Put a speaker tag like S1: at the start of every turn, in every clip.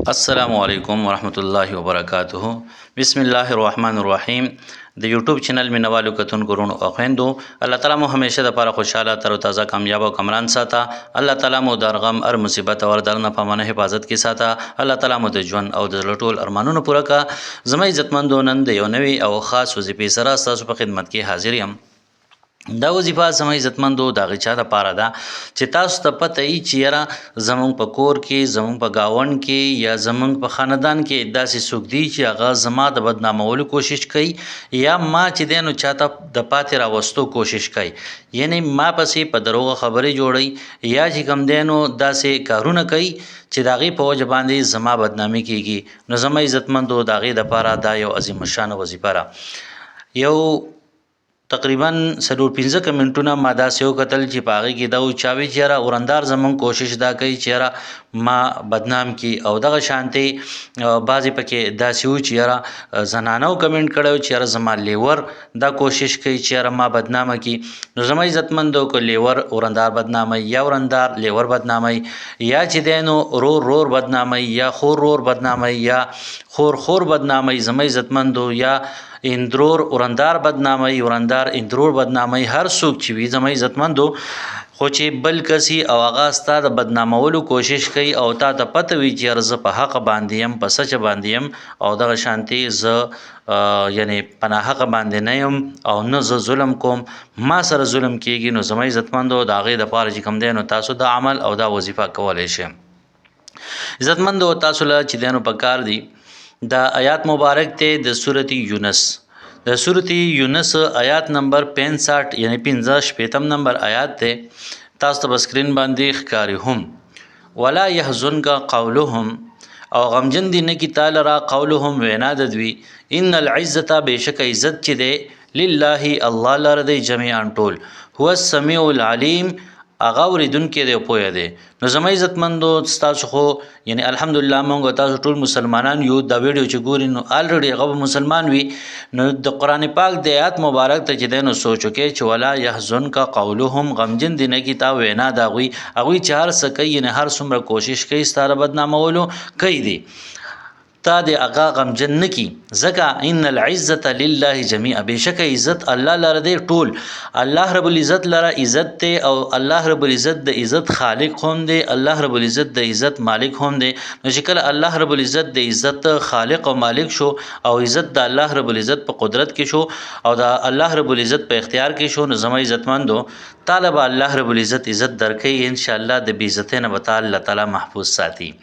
S1: السلام علیکم ورحمۃ اللہ وبرکاتہ. بسم الله الرحمن الرحیم. د یوټیوب چینل مینوالو کتونکو ورونو او خویندو، الله تعالی مو همیشه د لپاره خوشاله تر او تازه کامیاب او کمران ساته. الله تعالی مو د غم هر مصیبت او در نه پامانه حفاظت کې ساته. الله تعالی مو د ژوند او د ټول ارمانونو پوره کا. زما عزتمندو، نن د یو نوی او خاص وظیفې سره تاسو په خدمت کې حاضر یم. دا وظیفه زما عزتمندو د هغه چا دپاره ده چې تاسو ته پته وي چې یاره زمونږ په کور کې، زمونږ په ګاونډ کې یا زمونږ په خاندان کې داسې څوک دي چې هغه زما د بدنامولو کوشش کوي، یا ما چې دی نو چاته د پاتې راوستو کوشش کوي. یعنی ما پسې په دروغه خبرې جوړوي یا چې کوم دی نو داسې کارونه کوي چې د هغې په وجه باندې زما بدنامي کېږي. نو زما عزتمندو د هغې دپاره دا یو عظیم الشانه وظیفه ده. یو تقریبا 4-5 منټونه ما داسې وکتل چې په هغې کې دا وچاوي چې یاره ورندار زمونږ کوشش دا کوي چې یاره ما بدنام کی، او دغه شانتې بعضې پکې داسې و چې یاره زنانو کمنټ کړی چې یاره زما لیور دا کوشش کوي چې یاره ما بدنامه کی. نو زما عزتمندو که لیور ورندار بدنامي یا ورندار لیور بدنامي یا چې دی نو رور بدنامي یا خور بدنامي یا خور بدنامي، زما عزتمندو یا اندرور ورندار بدنامي، ورندار اندرور بدنامي، هر څوک چې وي زما عزتمندو، خو چې بل کسي او هغه ستا د بدنامولو کوشش کوي او تا ته پته وي چې یاره زه په حق باندې یم، په سچ باندې یم، او دغه شانتې زه یعنی په ناحقه باندې نه یم او نه زه ظلم کوم، ما سره ظلم کېږي. نو زما عزتمندو د هغې دپاره چې کوم دی نو تاسو دا عمل او دا وظیفه کولی شئ. عزتمندو تاسو له چې دی نو پکار دی دا آیات مبارک ته د سورت یونس، د سورت یونس آیات نمبر 65 یعنی 65 نمبر آیات ته تاسو ته سکرین باندې ښکاری هم ولا يحزنک قولهم، او غمجن دی نه کی تعالی را قولهم وینا د دوی، ان العزه بشک عزت چې دی لله الله لره دی جميعا ټول، هو السميع العليم هغه اوریدونکی دی او پوهه دی. نو زما عزتمندو تاسو خو یعنی الحمدلله مونږ تاسو ټول مسلمانان یو، دا ویډیو چې ګوري نو الریډي هغه مسلمان وي. نو د قرآن پاک د آیات مبارک ته چې دی نو سوچو کې چې ولا يحزنک قولهم، غمجن دی نه کی تا وینا د هغوی چې هر څه کوي یعنی هر څومره کوشش کوي ستاره بدنامولو کوي دی، تا د هغه غمجن نه کی، ځکه ان العزة لله جميعا، بشک عزت الله لره دی ټول. الله رب العزت لره عزت دی او الله رب العزت د عزت خالق هم دی، الله رب العزت د عزت مالک هم دی. نو چې کله الله رب العزت د عزت خالق او مالک شو او عزت د الله رب العزت په قدرت کې شو او د الله رب العزت په اختیار کې شو، نو زما عزتمندو طالب الله رب العزت عزت درکې ان شاء الله د بې عزتۍ نه به الله تعالی محفوظ ساتي.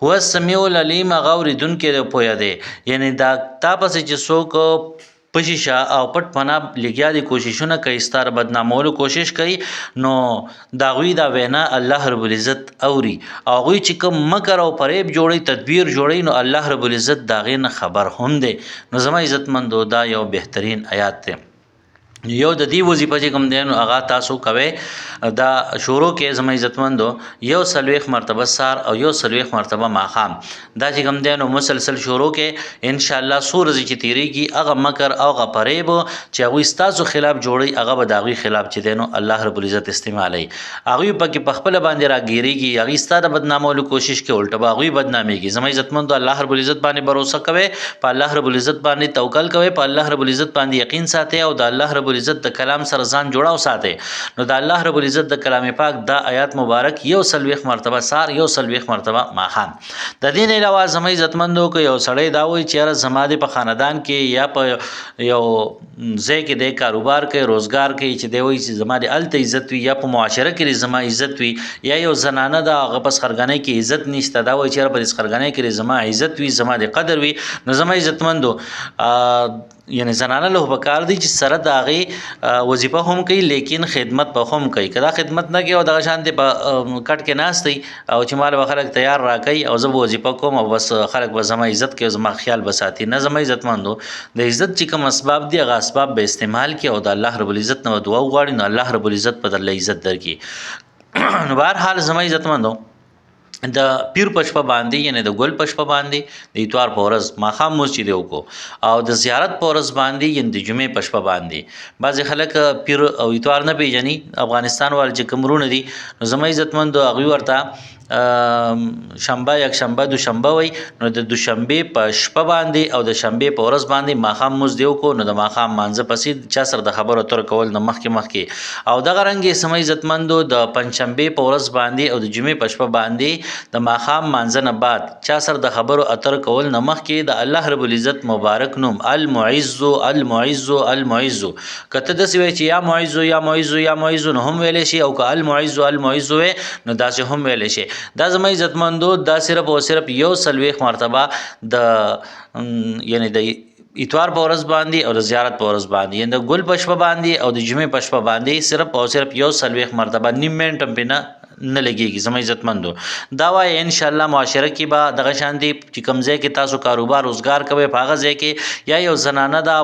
S1: هو السمیع العلیم هغه اوریدونکی دی پوهه دی. یعنی دا تا پسې چې څوک پشیشه او پټ پناه لګیا دي کوششونه کوي ستاره بدنامولو کوشش کوي، نو د هغوی دا وینا الله رب العزت اوري، او هغوی چې کوم مکر او فریب جوړي تدبیر جوړي نو الله رب العزت د هغې نه خبر هم دی. نو زما عزتمندو دا یو بهترین آیات دی. یو د دې وظیفه چې کوم دی نو هغه تاسو کوئ دا شروع کې زما عزتمندو 140 مرتبه سار او 140 مرتبه ماښام، دا چې کوم دی نو مسلسل شروع کې ان شاء الله څو ورځې چې تیریږي هغه مکر او هغه فریب چې هغوی ستاسو خلاف جوړي هغه به د هغوی خلاف چې دی نو الله رب العزت استعمالوي. هغوی پکې په خپله باندې راګیرېږي، هغوی ستا د بدنامولو کوشش کوي، الټه به هغوی بدنامېږي. زما عزتمندو الله رب العزت باندې باور کوئ، په الله رب العزت باندې توکل کوئ، په الله رب العزت باندې یقین ساتئ او د الله رب العزت د کلام سره ځان جوړاو ساتي. نو د الله رب العزت د کلام پاک دا آیات مبارک 140 مرتبه سار 140 مرتبه ماښام. د دې نه علاوه زما عزتمندو که یو سړی دا وایي چې یاره زما د په خاندان کې یا په یو ځای کې د کاروبار کوي روزګار کوي چې دی وایي چې زما د هلته عزت وي یا په معاشره کې زما عزت وي، یا یو زنانه ده هغه په سخرګنۍ کې عزت نشته، دا وایي چې یاره په سخرګنۍ کې زما عزت وي زما د قدر وي. نو زما عزتمندو یعنی زنانه له پکار دی چې سره د هغې وظیفه هم کوي لیکن خدمت به هم کوي. که دا خدمت نه کوي او دغه شانتې په کټ کې ناست دی او چې مال به خلک تیار راکوي او زه به وظیفه کوم او بس خلک به زما عزت کوي او زما خیال به ساتي، نه زما عزتمندو د عزت چې کوم اسباب دي هغه اسباب به استعمال کړي او د الله رب العزت نه دعا وغواړي، نو الله رب العزت به درله عزت درکړي. نو بهرحال زما عزتمندو د پیر په شپه باندې یعنی د ګل په شپه باندې د اتوار په ورځ ماښام مونځ چې دی وکړو او د زیارت په ورځ باندې یعنی د جمعې په شپه باندې بعضې خلک پیر او اتوار نه پیژني افغانستان والے چې کوم وروڼه دي نو زما عزتمندو هغوی ورته شنبه یک شنبه دوشنبه وي نو د دوشنبه په شپه باندې او د شنبه په ورځ باندې ماښام مونځ دیو کو نو د ماښام مانځه پسې چا سره د خبرو اترو کول نه مخکې او دغه رنګې سمې عزتمندو د پنجشنبه په ورځ باندې او د جمعې په شپه باندې د ماښام مانځه نه بعد چا سره د خبرو اترو کول نه مخکې د الله رب العزت مبارک نوم المعز المعز المعز کته د سوي چې یا معز یا معز یا معز نو هم ویل شي او که المعز المعز نو داسې هم ویل شي دا زما عزتمندو دا صرف او صرف یو سلويخ مرتبه د یعنی د اتوار په ورځ باندې او د زیارت په ورځ باندې یعنی د ګل پښپ باندې او د جمعې پښپ باندې صرف او صرف یو سلويخ مرتبه نیم منټ په نه لګيږي زما عزتمندو دا وای ان شاء الله معاشره کې به دغه شانتي چې کمزې کې تاسو کاروبار روزګار کوي په غزه کې یا یو زنانه دا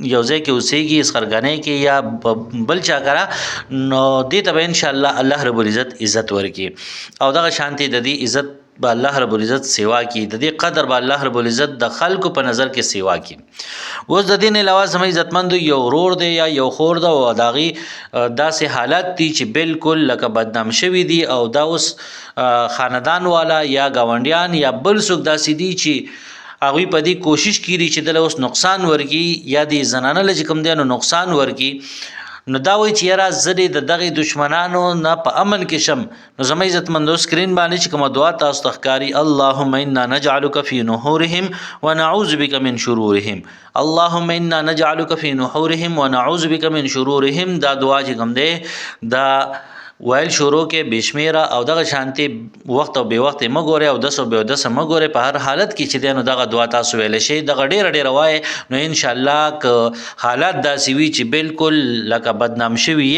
S1: یو ځای کې اوسېږي اسخرګنې کې یا بل چا کرا نو دې ته ان شاء الله الله رب العزت عزت ورکي او دغه شانتي د دې عزت به الله رب العزت سیوا کی د دې قدر به الله رب العزت د خلکو په نظر کې سیوا کی اوس د دین علاوه سمې عزتمند یو ورور دی یا یو خور ده او داغي داسې حالت دي چې بالکل لکه بدنام شوی دي او دا اوس خاندان والا یا گاونډیان یا بل څوک داسې دي چې هغوی په دې کوشش کړي چې دله اوس نقصان ورکي یا د زنانه له چې کوم دی نو نقصان ورکي نو دا وایي چې یاره زه د دغې دشمنانو نه په امن کې شم نو زما عزتمندو سکرین باندې چې کومه دعا تاسو ته ښکاري اللهم انا نجعلک فی نحورهم ونعوذ بک من شرورهم اللهم انا نجعلک فی نحورهم ونعوذ بک من شرورهم دا دعا چې کوم دی دا ویل شروع کې بشمیره او دغه شانتي وخت او به وخت مګوره او 10 به 10 مګوره په هر حالت کې چې دینو دغه دعا تاسو ویل شي دغه ډیر وای نو ان شاء الله ک حالات داسي وي چې بالکل لکه بدنام شوی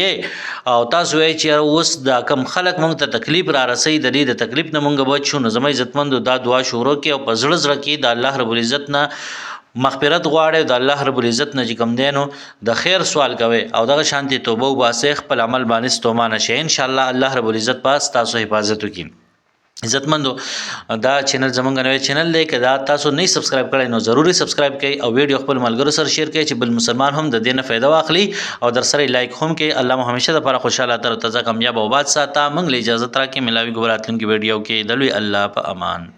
S1: او تاسو وای چې اوس دا کم خلک مونږ ته تکلیف را رسي د دې د تکلیف نه مونږ بچو نو زما عزتمند دا دعا شروع کې او په زړه کې د الله رب العزت نه مغفرت غواړي د الله رب العزت نه چې کوم دینو د خیر سوال کوي او دغه شانتي توبه وباسه خپل عمل باندې ستومانه شي ان شاء الله الله رب العزت پاس تاسو حفاظت وکړي عزتمندو دا چینل زمونږ نوې چینل دی که دا تاسو نه سبسکرایب کړئ نو ضروري سبسکرایب کړئ او ویډیو خپل ملګرو سره شیر کړئ چې بل مسلمان هم د دې نه فایده واخلي او در سره لایک هم کړئ الله مو همیشه لپاره خوشاله تر تازه کامیاب او آباد ساته موږ له اجازه ترا کې ملاوي ګوراتلونکو ویډیو کې دلوي الله په امان